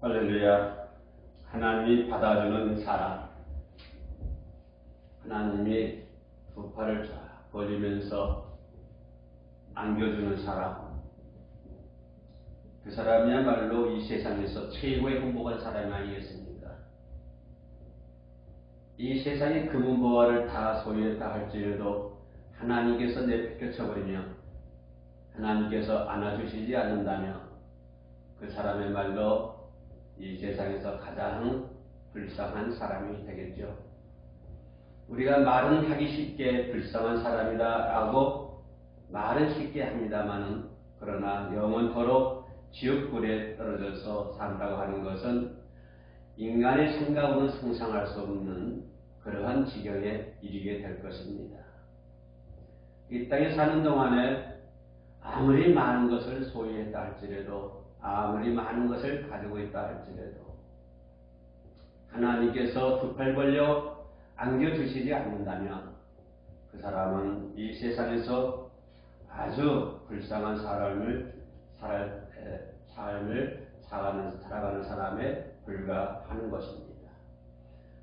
할렐루야. 하나님이 받아주는 사람, 하나님이 두 팔을 쫙 벌리면서 안겨주는 사람, 그 사람이야말로 이 세상에서 최고의 행복한 사람이 아니겠습니까? 이 세상의 금은보화를 다 소유했다 할지라도 하나님께서 내쫓겨쳐버리며 하나님께서 안아주시지 않는다면 그 사람의 말로 이 세상에서 가장 불쌍한 사람이 되겠죠. 우리가 말은 하기 쉽게 불쌍한 사람이다 라고 말은 쉽게 합니다마는, 그러나 영원토록 지옥불에 떨어져서 산다고 하는 것은 인간의 생각으로는 상상할 수 없는 그러한 지경에 이르게 될 것입니다. 이 땅에 사는 동안에 아무리 많은 것을 소유했다 할지라도, 아무리 많은 것을 가지고 있다 할지라도 하나님께서 두 팔 벌려 안겨주시지 않는다면 그 사람은 이 세상에서 아주 불쌍한 삶을 살아가는 사람에 불과하는 것입니다.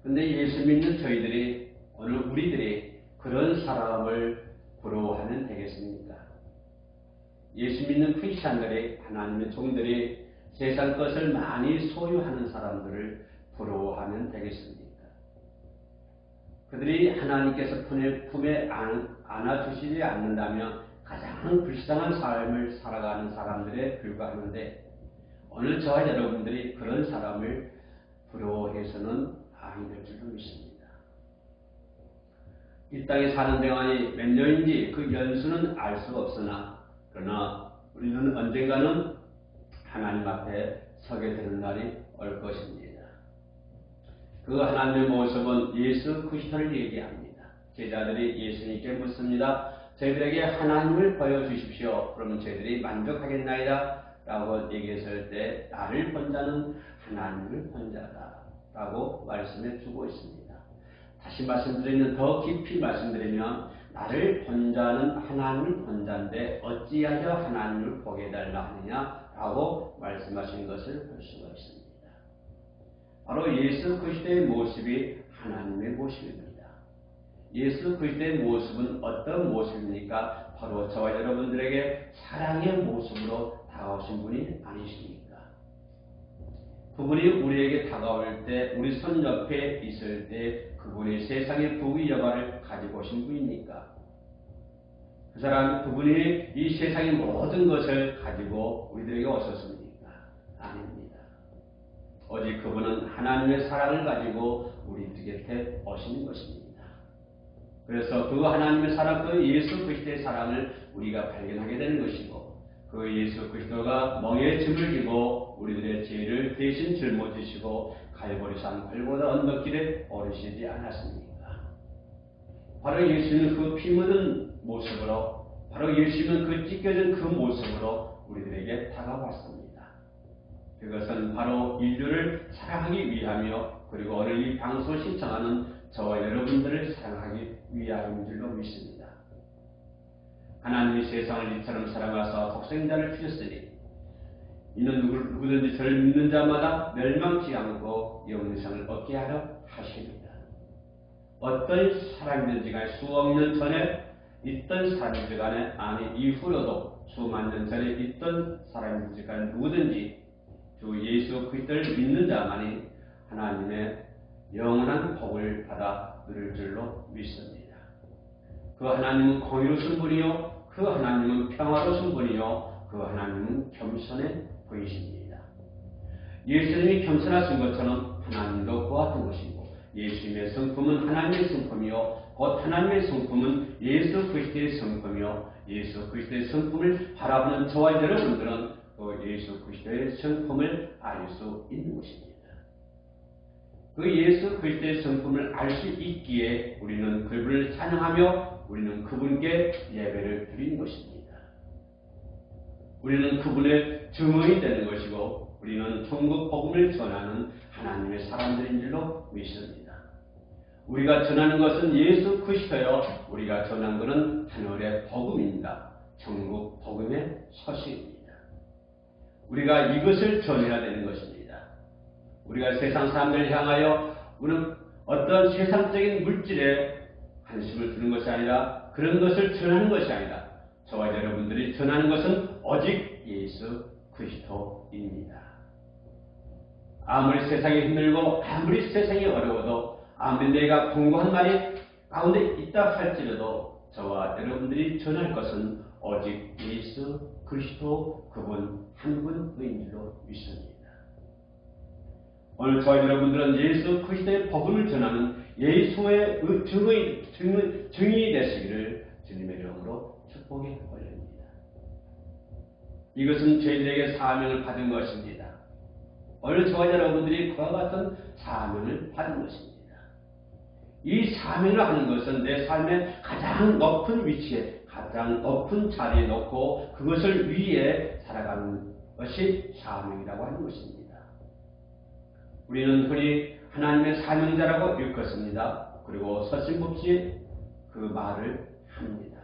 그런데 예수 믿는 저희들이, 오늘 우리들이 그런 사람을 부러워하면 되겠습니까? 예수 믿는 크리스찬들이, 하나님의 종들이 세상 것을 많이 소유하는 사람들을 부러워하면 되겠습니까? 그들이 하나님께서 품에 안아주시지 않는다면 가장 불쌍한 삶을 살아가는 사람들에 불과하는데, 오늘 저와 여러분들이 그런 사람을 부러워해서는 아니 될 줄로 믿습니다. 이 땅에 사는 동안이 몇 년인지 그 연수는 알 수가 없으나, 그러나 우리는 언젠가는 하나님 앞에 서게 되는 날이 올 것입니다. 그 하나님의 모습은 예수 그리스도를 얘기합니다. 제자들이 예수님께 묻습니다. 저희들에게 하나님을 보여주십시오. 그러면 저희들이 만족하겠나이다 라고 얘기했을 때, 나를 본 자는 하나님을 본 자다 라고 말씀해 주고 있습니다. 다시 말씀드리면, 더 깊이 말씀드리면, 나를 본 자는 하나님을 본 자인데 어찌하여 하나님을 보게 해달라 하느냐 라고 말씀하신 것을 볼 수가 있습니다. 바로 예수 그리스도의 모습이 하나님의 모습입니다. 예수 그리스도의 모습은 어떤 모습입니까? 바로 저와 여러분들에게 사랑의 모습으로 다가오신 분이 아니십니까? 그분이 우리에게 다가올 때, 우리 손 옆에 있을 때 그분이 세상의 부귀 영화를 가지고 오신 분입니까? 그 사람, 그분이 이 세상의 모든 것을 가지고 우리들에게 오셨습니까? 아닙니다. 오직 그분은 하나님의 사랑을 가지고 우리 곁에 오신 것입니다. 그래서 그 하나님의 사랑, 그 예수 그리스도의 사랑을 우리가 발견하게 되는 것이고, 그 예수 그리스도가 멍에 짐을 지고 우리들의 죄를 대신 짊어지시고 갈보리산 골고다 언덕길에 오르시지 않았습니까? 바로 예수님은 그 피 묻은 모습으로, 바로 예수님은 그 찢겨진 그 모습으로 우리들에게 다가왔습니다. 그것은 바로 인류를 사랑하기 위하며, 그리고 오늘 이 방송을 신청하는 저와 여러분들을 사랑하기 위함인 줄로 믿습니다. 하나님이 세상을 이처럼 사랑하사 독생자를 주셨으니 이는 누구든지 저를 믿는 자마다 멸망치 않고 영생을 얻게 하려 하십니다. 어떤 사람이든지 간에 수억 년 전에 있던 사람이든지 간에, 아니 이후로도 수만 년 전에 있던 사람이든지 간에 누구든지 주 예수 그리스도를 믿는 자만이 하나님의 영원한 복을 받아 누릴 줄로 믿습니다. 그 하나님은 공의로우신 분이요, 그 하나님은 평화로우신 분이요, 그 하나님은 겸손해 보이십니다. 예수님이 겸손하신 것처럼 하나님도 그와 같은 것이고, 예수님의 성품은 하나님의 성품이요, 곧 하나님의 성품은 예수 그리스도의 성품이요, 예수 그리스도의 성품을 바라보는 저와 여러분들은 그 예수 그리스도의 성품을 알 수 있는 것입니다. 그 예수 그리스도의 성품을 알 수 있기에 우리는 그분을 찬양하며 우리는 그분께 예배를 드리는 것입니다. 우리는 그분의 증언이 되는 것이고, 우리는 천국 복음을 전하는 하나님의 사람들인 줄로 믿습니다. 우리가 전하는 것은 예수 그리스도요, 우리가 전하는 것은 하늘의 복음입니다. 천국 복음의 소식입니다. 우리가 이것을 전해야 되는 것입니다. 우리가 세상 사람들을 향하여 우리는 어떤 세상적인 물질에 관심을 두는 것이 아니라 그런 것을 전하는 것이 아니라 저와 여러분들이 전하는 것은 오직 예수 그리스도입니다. 아무리 세상이 힘들고 아무리 세상이 어려워도 아무리 내가 공부한 말이 가운데 있다 할지라도 저와 여러분들이 전할 것은 오직 예수 그리스도 그분 한 분의 일로 믿습니다. 오늘 저와 여러분들은 예수 그리스도의 복음을 전하는 예수의 증인이 되시기를 주님의 이름으로 축복해 올립니다. 이것은 저희들에게 사명을 받은 것입니다. 오늘 저와 여러분들이 그와 같은 사명을 받은 것입니다. 이 사명을 하는 것은 내 삶의 가장 높은 위치에 가장 높은 자리에 놓고 그것을 위해 살아가는 것이 사명이라고 하는 것입니다. 우리는 흔히 하나님의 사명자라고 일컫습니다. 그리고 서슴없이 그 말을 합니다.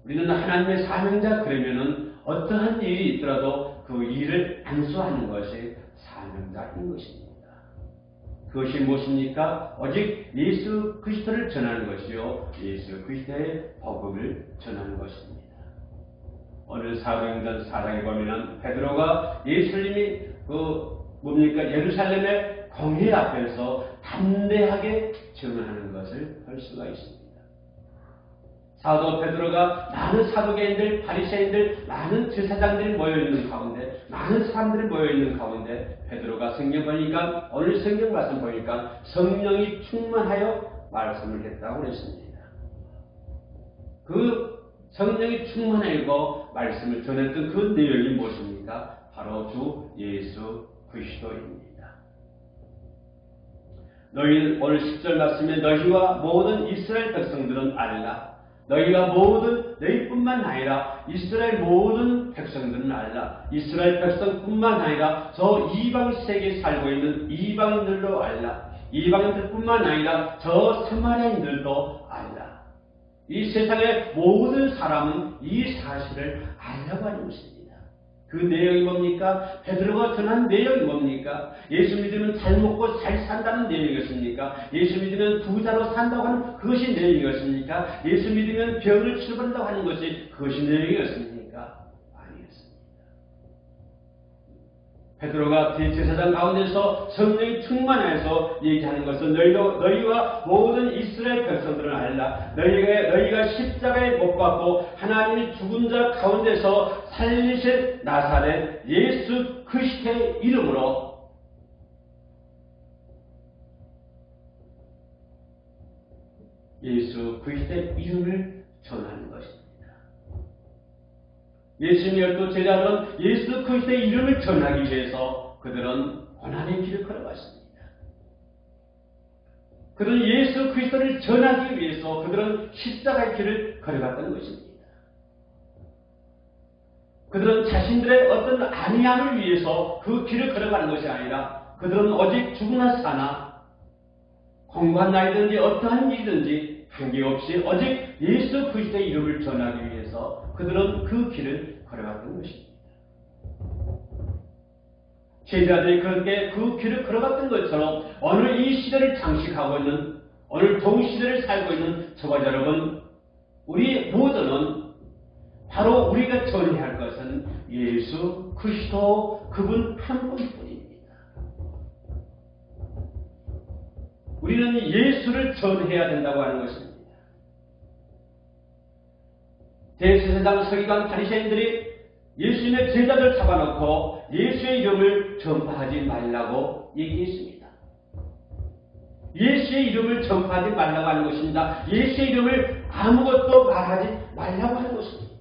우리는 하나님의 사명자 그러면은 어떠한 일이 있더라도 그 일을 안수하는 것이 사명자인 것입니다. 그것이 무엇입니까? 오직 예수 그리스도를 전하는 것이요 예수 그리스도의 복음을 전하는 것입니다. 오늘 사도행전 4장에 보면은 베드로가 예수님이 예루살렘의 공회 앞에서 담대하게 증언하는 것을 볼 수가 있습니다. 사도 베드로가 많은 사도계인들, 바리새인들, 많은 제사장들이 모여있는 가운데, 많은 사람들이 모여있는 가운데 베드로가 성경 보니까, 오늘 성경 말씀 보니까 성령이 충만하여 말씀을 했다고 그랬습니다. 그 성령이 충만하고 말씀을 전했던 그 내용이 무엇입니까? 바로 주 예수 그리스도입니다. 너희 오늘 10절 말씀에 너희와 모든 이스라엘 백성들은 알라. 너희가 모든 너희뿐만 아니라 이스라엘 모든 백성들은 알라. 이스라엘 백성뿐만 아니라 저 이방 세계에 살고 있는 이방인들도 알라. 이방인들뿐만 아니라 저 사마리아인들도 알라. 이 세상의 모든 사람은 이 사실을 알라고 하는 것입니다. 그 내용이 뭡니까? 베드로가 전한 내용이 뭡니까? 예수 믿으면 잘 먹고 잘 산다는 내용이겠습니까? 예수 믿으면 부자로 산다고 하는 그것이 내용이겠습니까? 예수 믿으면 병을 치료받는다고 하는 것이 그것이 내용이겠습니까? 아니었습니다. 베드로가 대제사장 가운데서 성령이 충만해서 얘기하는 것은 너희와 모든 이스라엘 백성들은 알라. 너희가 십자가에 못 박고 하나님이 죽은 자 가운데서 살리신 나사렛 예수 그리스도의 이름으로 예수 그리스도의 이름을 전하는 것입니다. 예수님의 12 제자들은 예수 그리스도의 이름을 전하기 위해서 그들은 고난의 길을 걸어갔습니다. 그들은 예수 그리스도를 전하기 위해서 그들은 십자가의 길을 걸어갔던 것입니다. 그들은 자신들의 어떤 안위함을 위해서 그 길을 걸어가는 것이 아니라 그들은 오직 죽으나 사나 공부한 나이든지 어떠한 일이든지 관계없이 오직 예수 그리스도의 이름을 전하기 위해서 그들은 그 길을 걸어갔던 것입니다. 제자들이 그렇게 그 길을 걸어갔던 것처럼 오늘 이 시대를 장식하고 있는 오늘 동시대를 살고 있는 저와 여러분 우리 모두는 바로 우리가 전해야 할 것은 예수 그리스도 그분 한 분뿐입니다. 우리는 예수를 전해야 된다고 하는 것입니다. 대제사장 서기관 바리새인들이 예수님의 제자들 잡아놓고 예수의 이름을 전파하지 말라고 얘기했습니다. 예수의 이름을 전파하지 말라고 하는 것입니다. 예수의 이름을 아무것도 말하지 말라고 하는 것입니다.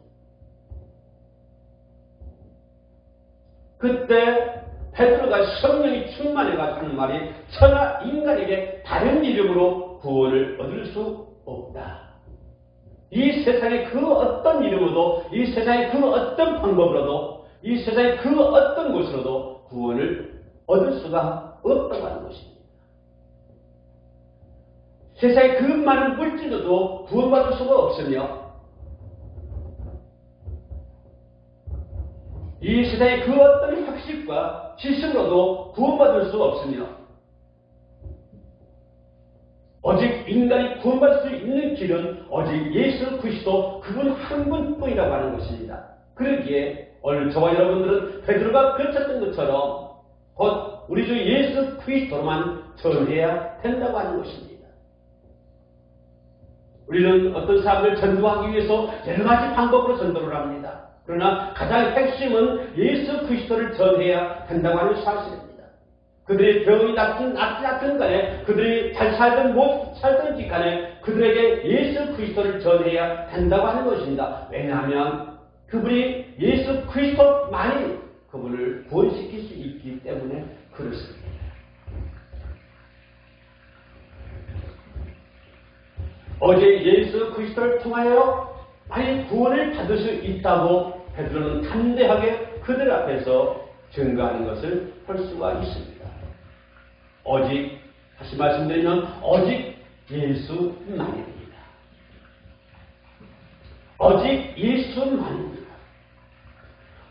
그때 베드로가 성령이 충만해가지고 하는 말이 천하 인간에게 다른 이름으로 구원을 얻을 수 없다. 이 세상의 그 어떤 이름으로도 이 세상의 그 어떤 방법으로도 이 세상의 그 어떤 곳으로도 구원을 얻을 수가 없다고 하는 것입니다. 세상의 그 많은 물질로도 구원받을 수가 없으며 이 세상의 그 어떤 학식과 지식으로도 구원받을 수 없으며 오직 인간이 구원받을 수 있는 길은 오직 예수 그리스도 그분 한 분뿐이라고 하는 것입니다. 그러기에 오늘 저와 여러분들은 베드로가 그쳤던 것처럼 곧 우리 주 예수 그리스도로만 전해야 된다고 하는 것입니다. 우리는 어떤 사람을 전도하기 위해서 여러 가지 방법으로 전도를 합니다. 그러나 가장 핵심은 예수 그리스도를 전해야 된다고 하는 사실입니다. 그들이 병이 낫든 간에 그들이 잘 살든 못 살든지 간에 그들에게 예수 그리스도를 전해야 된다고 하는 것입니다. 왜냐하면 그분이 예수 그리스도만이 그분을 구원시킬 수 있기 때문에 그렇습니다. 어제 예수 그리스도를 통하여 많이 구원을 받을 수 있다고 베드로는 담대하게 그들 앞에서 증거하는 것을 볼 수가 있습니다. 오직 다시 말씀드리면 오직 예수만입니다. 오직 예수만입니다.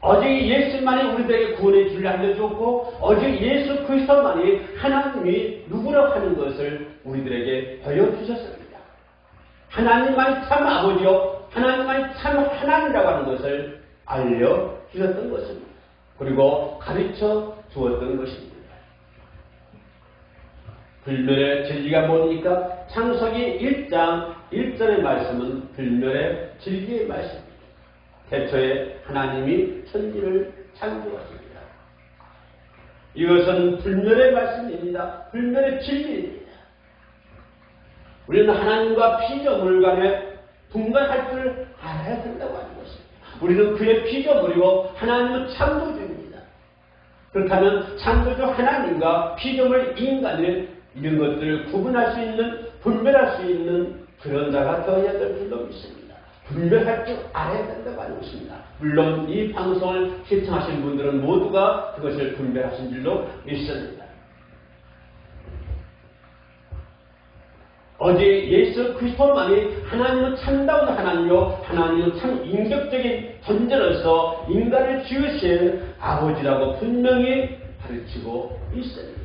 오직 예수만이 우리들에게 구원의 길을 알려주었고 오직 예수 그리스도만이 하나님이 누구라고 하는 것을 우리들에게 보여주셨습니다. 하나님만이 참 아버지요 하나님만이 참 하나님이라고 하는 것을 알려주셨던 것입니다. 그리고 가르쳐 주었던 것입니다. 불멸의 진리가 뭡니까? 창세기 1장 1절의 말씀은 불멸의 진리의 말씀입니다. 태초에 하나님이 천지를 창조하십니다. 이것은 불멸의 말씀입니다. 불멸의 진리입니다. 우리는 하나님과 피조물 간에 분간할 줄 알아야 된다고 하는 것입니다. 우리는 그의 피조물이고 하나님은 창조주입니다. 그렇다면 창조주 하나님과 피조물 인간을 이런 것들을 구분할 수 있는, 분별할 수 있는 그런 자가 되어야 될 줄로 믿습니다. 분별할 줄 알아야 된다고 하는 것입니다. 물론 이 방송을 시청하신 분들은 모두가 그것을 분별하신 줄로 믿습니다. 어제 예수 그리스도만이 하나님은 참다운 하나님이요 하나님은 참 인격적인 존재로서 인간을 지으신 아버지라고 분명히 가르치고 있습니다.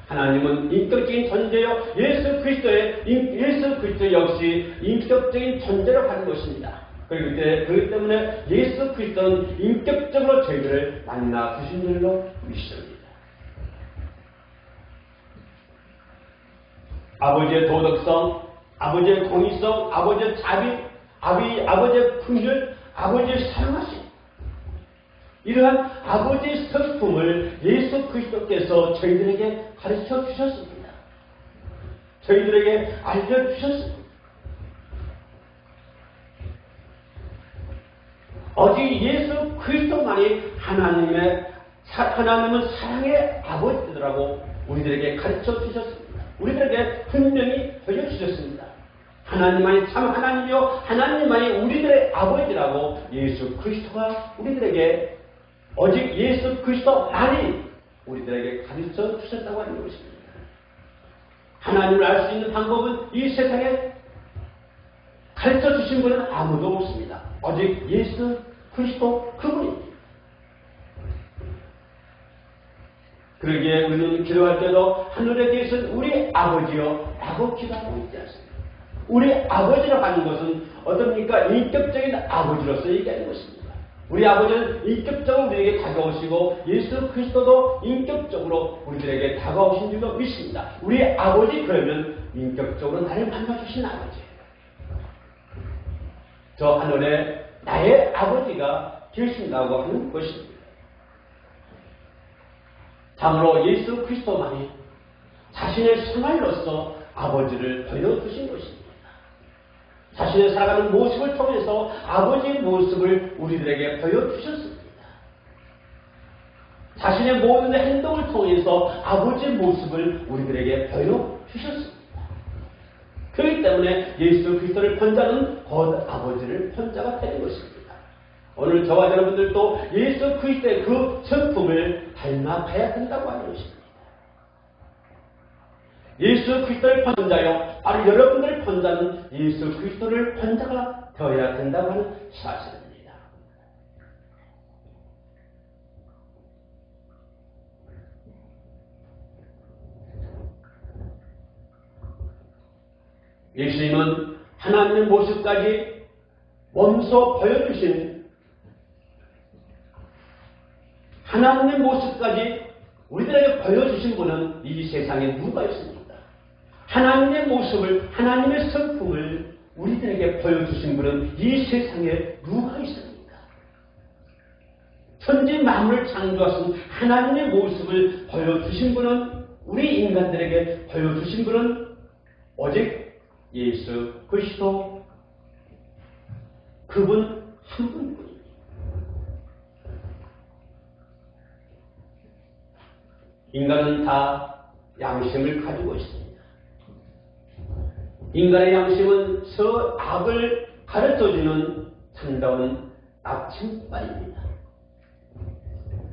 하나님은 인격적인 존재요 예수 그리스도 역시 인격적인 존재로 가는 것입니다. 그렇기 때문에 예수 그리스도는 인격적으로 저희들을 만나 주신 줄로 믿습니다. 아버지의 도덕성, 아버지의 공의성, 아버지의 자비, 아버지의 긍휼, 아버지의 사랑하심, 이러한 아버지의 성품을 예수 그리스도께서 저희들에게 가르쳐 주셨습니다. 저희들에게 알려주셨습니다. 오직 예수 그리스도만이 하나님은 사랑의 아버지라고 우리들에게 가르쳐 주셨습니다. 우리들에게 분명히 보여주셨습니다. 하나님만이 참 하나님이요 하나님만이 우리들의 아버지라고 예수 그리스도가 우리들에게 오직 예수 그리스도만이 우리들에게 가르쳐 주셨다고 하는 것입니다. 하나님을 알 수 있는 방법은 이 세상에 가르쳐 주신 분은 아무도 없습니다. 오직 예수 그리스도 그분입니다. 그러기에 우리는 기도할 때도 하늘에 계신 우리 아버지여 라고 기도하고 있지 않습니다. 우리 아버지라고 하는 것은 어떻습니까? 인격적인 아버지로서 얘기하는 것입니다. 우리 아버지는 인격적으로 우리에게 다가오시고 예수 그리스도도 인격적으로 우리들에게 다가오신 줄로 믿습니다. 우리 아버지 그러면 인격적으로 나를 만나주신 아버지예요. 저 하늘에 나의 아버지가 계신다고 하는 것입니다. 참으로 예수 그리스도만이 자신의 생활로서 아버지를 보여주신 것입니다. 자신의 살아가는 모습을 통해서 아버지의 모습을 우리들에게 보여주셨습니다. 자신의 모든 행동을 통해서 아버지의 모습을 우리들에게 보여주셨습니다. 그렇기 때문에 예수 그리스도를 본 자는 곧 아버지를 본 자가 되는 것입니다. 오늘 저와 여러분들도 예수 그리스도의 그 성품을 닮아가야 된다고 하는 것입니다. 예수 그리스도를 본 자요, 바로 여러분들을 본 자는 예수 그리스도를 본 자가 되어야 된다고 하는 사실입니다. 예수님은 하나님의 모습까지 몸소 보여주신 하나님의 모습까지 우리들에게 보여주신 분은 이 세상에 누가 있습니까? 하나님의 모습을, 하나님의 성품을 우리들에게 보여주신 분은 이 세상에 누가 있습니까? 천지 만물을 창조하신 하나님의 모습을 보여주신 분은, 우리 인간들에게 보여주신 분은 오직 예수 그리스도, 그분 한 분뿐입니다. 인간은 다 양심을 가지고 있습니다. 인간의 양심은 악을 가르쳐주는 참다운 나침반입니다.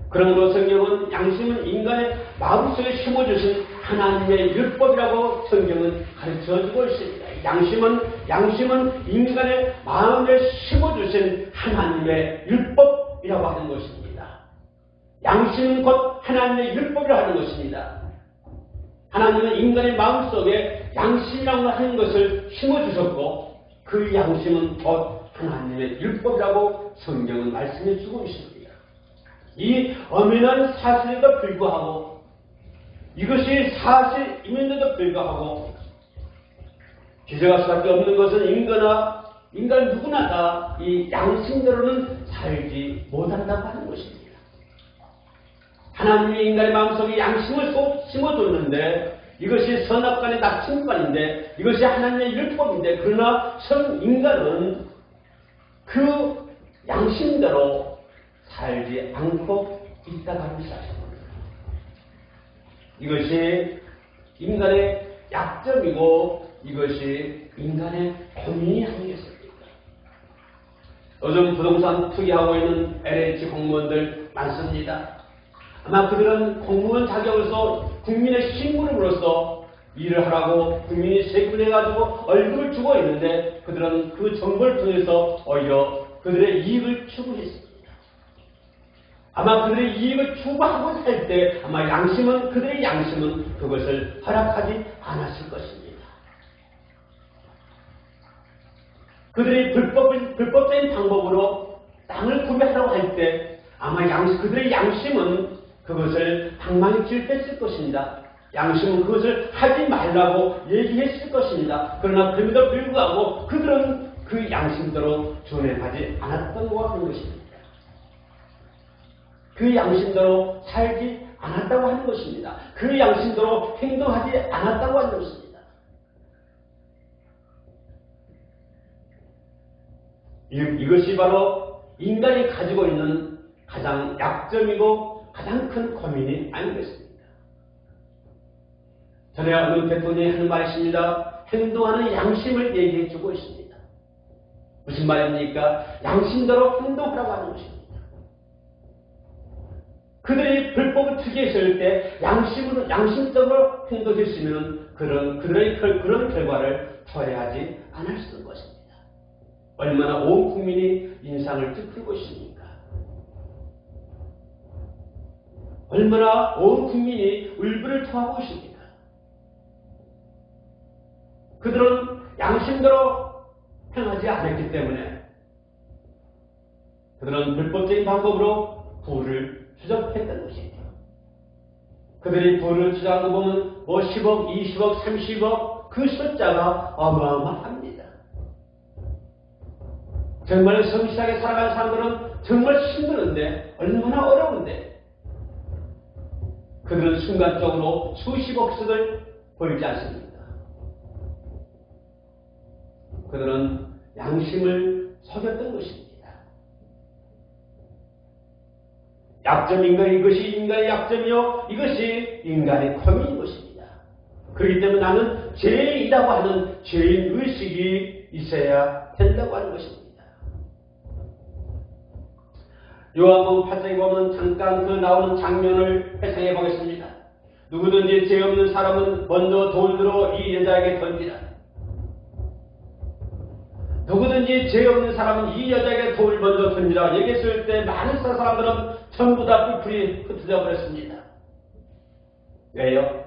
그러므로 성경은 양심은 인간의 마음속에 심어주신 하나님의 율법이라고 성경은 가르쳐주고 있습니다. 양심은 인간의 마음에 심어주신 하나님의 율법이라고 하는 것입니다. 양심은 곧 하나님의 율법이라고 하는 것입니다. 하나님은 인간의 마음속에 양심이라고 하는 것을 심어주셨고, 그 양심은 곧 하나님의 율법이라고 성경은 말씀해 주고 있습니다. 이 엄연한 사실에도 불구하고, 이것이 사실임에도 불구하고 기저할 수밖에 없는 것은 인간 누구나 다 이 양심대로는 살지 못한다고 하는 것입니다. 하나님이 인간의 마음속에 양심을 꼭 심어줬는데, 이것이 선악간의 나침반인데, 이것이 하나님의 율법인데, 그러나 인간은 그 양심대로 살지 않고 있다고 하는 사실입니다. 이것이 인간의 약점이고, 이것이 인간의 고민이 아니겠습니까? 요즘 부동산 투기하고 있는 LH 공무원들 많습니다. 아마 그들은 공무원 자격으로서 국민의 신분으로서 일을 하라고 국민이 세금을 내가지고 월급을 주고 있는데, 그들은 그 정보를 통해서 오히려 그들의 이익을 추구했습니다. 아마 그들의 이익을 추구하고 살 때 아마 그들의 양심은 그것을 허락하지 않았을 것입니다. 그들이 불법적인 방법으로 땅을 구매하라고 할 때 아마 그들의 양심은 그것을 방망이질했을 것입니다. 양심은 그것을 하지 말라고 얘기했을 것입니다. 그러나 그럼에도 불구하고 그들은 그 양심대로 준행하지 않았던 것 같은 것입니다. 그 양심대로 살지 않았다고 하는 것입니다. 그 양심대로 행동하지 않았다고 하는 것입니다. 이것이 바로 인간이 가지고 있는 가장 약점이고 가장 큰 고민이 아니겠습니까? 전에 어느 대통령이 하는 말이 있습니다. 행동하는 양심을 얘기해 주고 있습니다. 무슨 말입니까? 양심대로 행동하라고 하는 것입니다. 그들이 불법을 투기했을 때 양심적으로 행동했으면 그런 결과를 초래하지 않았을 것입니다. 얼마나 온 국민이 인상을 찌푸리고 있습니까? 얼마나 온 국민이 울분을 토하고 있습니까? 그들은 양심대로 행하지 않았기 때문에 그들은 불법적인 방법으로 부를 추적했던 것이죠. 그들이 부를 추적한 거 보면 10억, 20억, 30억 그 숫자가 어마어마합니다. 정말 성실하게 살아가는 사람들은 정말 힘드는데, 얼마나 어려운데, 그들은 순간적으로 수십억씩을 벌지 않습니다. 그들은 양심을 속였던 것입니다. 이것이 인간의 약점이요, 이것이 인간의 고민인 것입니다. 그렇기 때문에 나는 죄인이라고 하는 죄인 의식이 있어야 된다고 하는 것입니다. 요한복음 8장에 보면 잠깐 그 나오는 장면을 회상해 보겠습니다. 누구든지 죄 없는 사람은 먼저 돌로 이 여자에게 던지라. 누구든지 죄 없는 사람은 이 여자에게 돌을 먼저 던지라 얘기했을 때 많은 사람들은 전부 다 뿔뿔이 흩어져 버렸습니다. 왜요?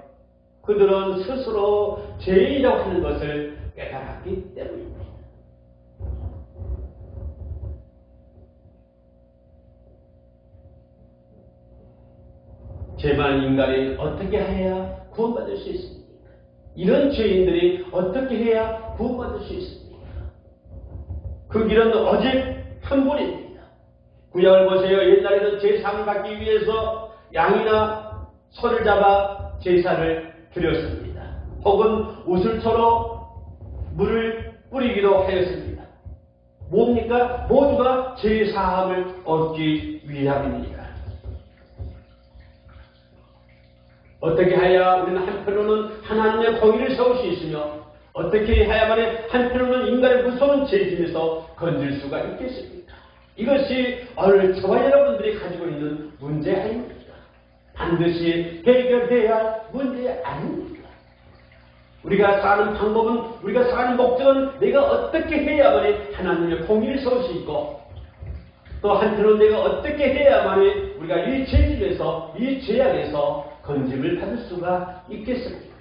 그들은 스스로 죄인이라고 하는 것을 깨달았기 때문입니다. 죄만 인간이 어떻게 해야 구원받을 수 있습니까? 이런 죄인들이 어떻게 해야 구원받을 수 있습니까? 그 길은 오직 한 분입니다. 구약을 보세요. 옛날에는 제사를 받기 위해서 양이나 소를 잡아 제사를 드렸습니다. 혹은 우슬초로 물을 뿌리기도 하였습니다. 뭡니까? 모두가 제사함을 얻기 위함입니다. 어떻게 해야 우리는 한편으로는 하나님의 공의를 세울 수 있으며 어떻게 해야만 한편으로는 인간의 무서운 죄짐에서 건질 수가 있겠습니까? 이것이 오늘 저와 여러분들이 가지고 있는 문제 아닙니까? 반드시 해결해야 할 문제 아닙니까? 우리가 사는 방법은, 우리가 사는 목적은 내가 어떻게 해야만 하나님의 공의를 세울 수 있고 또 한편으로는 내가 어떻게 해야만 우리가 이 죄짐에서, 이 죄악에서 건짐을 받을 수가 있겠습니까?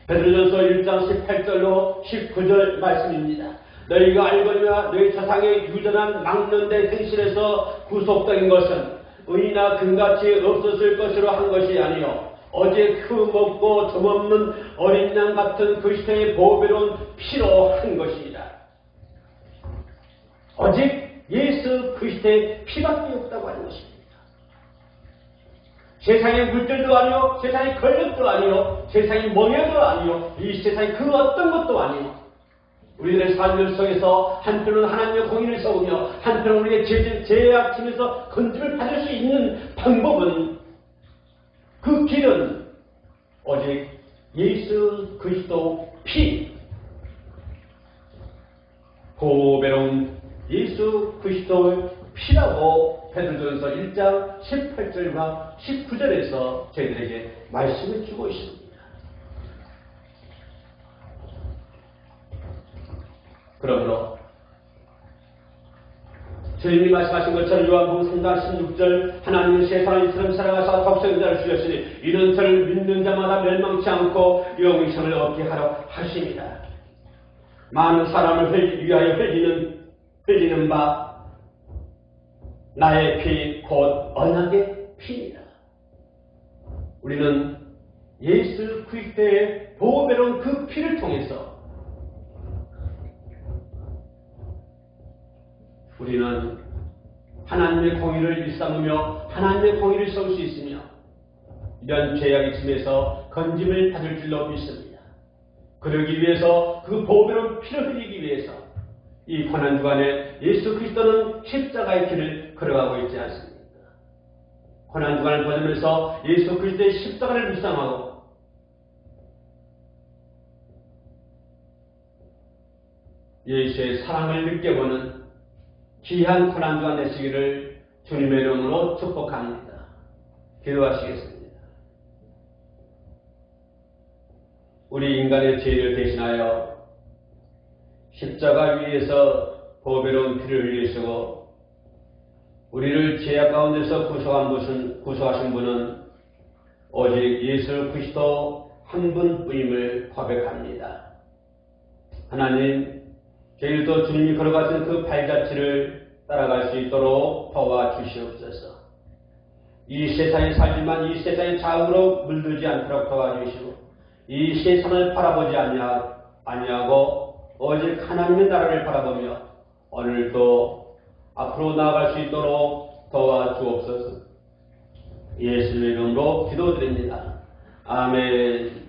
베드로전서 1장 18절로 19절 말씀입니다. 너희가 알거니와 너희 조상의 유전한 막론된 행실에서 구속된 것은 의나 금같이 없었을 것으로 한 것이 아니요 오직 그 먹고 점없는 어린 양 같은 그리스도의 보배로운 피로 한 것이다. 오직 예수 그리스도의 피밖에 없다고 하는 것입니다. 세상의 물질도 아니요, 세상의 권력도 아니요, 세상의 명예도 아니요, 이 세상의 그 어떤 것도 아니요. 우리들의 삶 속에서 한편은 하나님의 공의를 세우며 한편은 우리의 죄악침에서 건짐을 받을 수 있는 방법은, 그 길은 오직 예수 그리스도 피, 보배로운 예수 그리스도의 피라고 베드로전서 1장 18절과 19절에서 저희들에게 말씀을 주고 있습니다. 그러므로 주님이 말씀하신 것처럼 요한복음 3장 16절 하나님은 세상을 이처럼 사랑하사 독생자를 주셨으니 이는 저를 믿는 자마다 멸망치 않고 영원히 생을 얻게 하려 하십니다. 많은 사람을 위하여 흘리는 바 나의 피 곧 언약의 피입니다. 우리는 예수 그리스도의 보배로운 그 피를 통해서 우리는 하나님의 공의를 일삼으며 하나님의 공의를 세울 수 있으며 이런 죄악의 짐에서 건짐을 받을 줄로 믿습니다. 그러기 위해서 그 보배로운 피를 흘리기 위해서 이 고난주간에 예수 그리스도는 십자가의 길을 걸어가고 있지 않습니까? 고난주간을 보내면서 예수 그리스도의 십자가를 묵상하고 예수의 사랑을 느껴보는 귀한 고난주간 되시기를 주님의 이름으로 축복합니다. 기도하시겠습니다. 우리 인간의 죄를 대신하여 십자가 위에서 보배로운 피를 흘리시고 우리를 죄악 가운데서 구속하신 분은 오직 예수 그리스도 한 분뿐임을 고백합니다. 하나님, 저희도 주님이 걸어가신 그 발자취를 따라갈 수 있도록 도와주시옵소서. 이 세상에 살지만 이 세상의 자음으로 물들지 않도록 도와주시고 이 세상을 바라보지 아니하고 오직 하나님의 나라를 바라보며 오늘도 앞으로 나아갈 수 있도록 도와주옵소서. 예수의 이름으로 기도드립니다. 아멘.